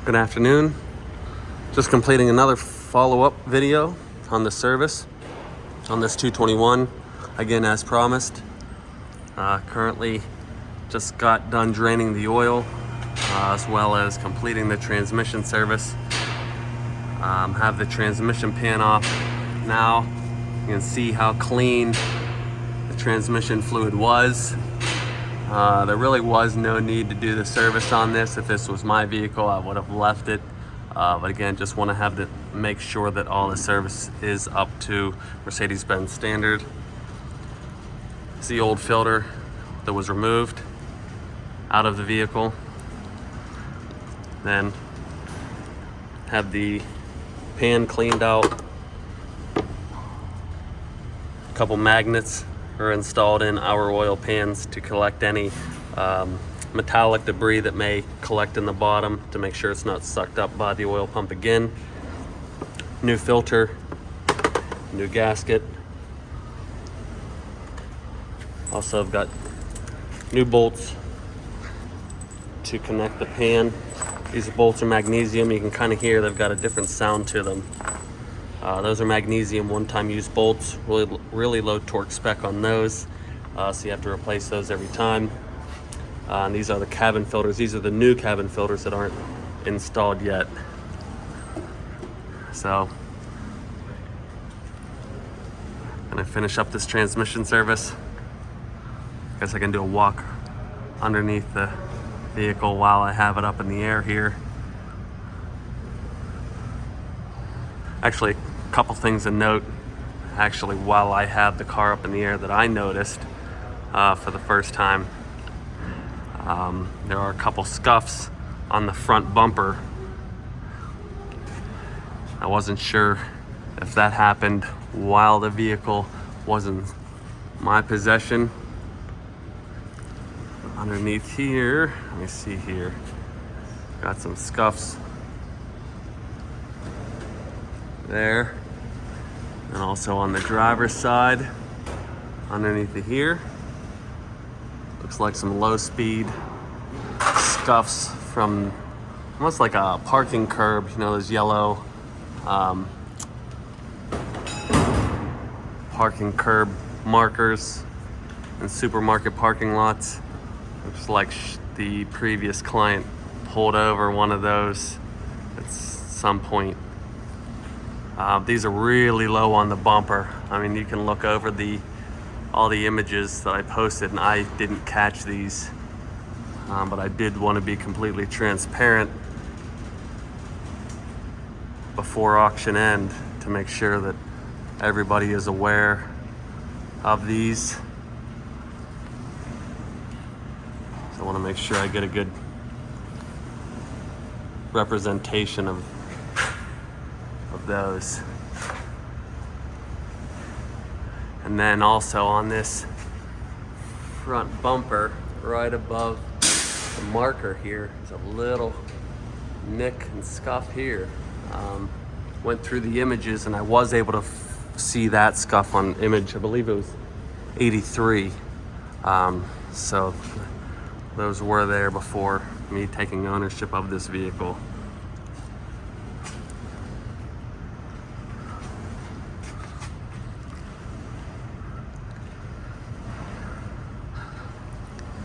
Good afternoon. Just completing another follow-up video on the service on this 221. Again, as promised. Currently just got done draining the oil as well as completing the transmission service. Have the transmission pan off now. You can see how clean the transmission fluid was. There really was no need to do the service on this. If this was my vehicle, I would have left it. But again, just want to have to make sure that all the service is up to Mercedes-Benz standard. It's the old filter that was removed out of the vehicle. Then have the pan cleaned out. A couple magnets are installed in our oil pans to collect any metallic debris that may collect in the bottom to make sure it's not sucked up by the oil pump again. New filter, new gasket. Also, I've got new bolts to connect the pan. These bolts are magnesium. You can kind of hear they've got a different sound to them. Those are magnesium one-time use bolts, really low torque spec on those, so you have to replace those every time. And these are the cabin filters. These are the new cabin filters that aren't installed yet. So, gonna finish up this transmission service. Guess I can do a walk underneath the vehicle while I have it up in the air here. Actually, a couple things to note, actually, while I have the car up in the air that I noticed for the first time. There are a couple scuffs on the front bumper. I wasn't sure if that happened while the vehicle was in my possession. Underneath here, let me see here, got some scuffs there, and also on the driver's side underneath it here, looks like some low speed scuffs from almost like a parking curb, you know, those yellow parking curb markers in supermarket parking lots. Looks like the previous client pulled over one of those at some point. These are really low on the bumper. I mean, you can look over all the images that I posted and I didn't catch these. But I did want to be completely transparent before auction end to make sure that everybody is aware of these. So I want to make sure I get a good representation of those. And then also on this front bumper, right above the marker here, is a little nick and scuff here. Went through the images and I was able to see that scuff on image. I believe it was 83. So those were there before me taking ownership of this vehicle.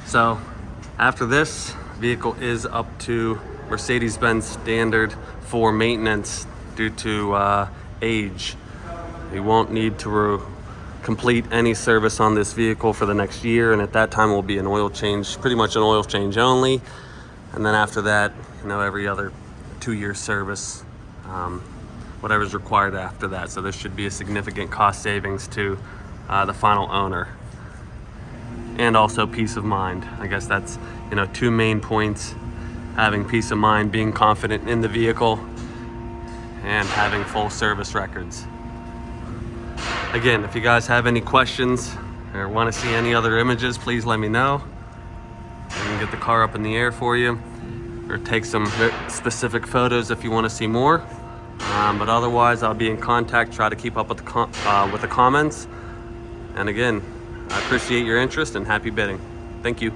So after this, vehicle is up to Mercedes-Benz standard for maintenance due to age. We won't need to complete any service on this vehicle for the next year, and at that time will be an oil change, pretty much an oil change only. And then after that, you know, every other 2-year service, whatever's required after that. So this should be a significant cost savings to the final owner. And also peace of mind. I guess that's, you know, 2 main points: having peace of mind, being confident in the vehicle, and having full service records. Again, if you guys have any questions or want to see any other images, please let me know. I can get the car up in the air for you, or take some specific photos if you want to see more. But otherwise, I'll be in contact, try to keep up with the comments. And again, I appreciate your interest and happy bidding. Thank you.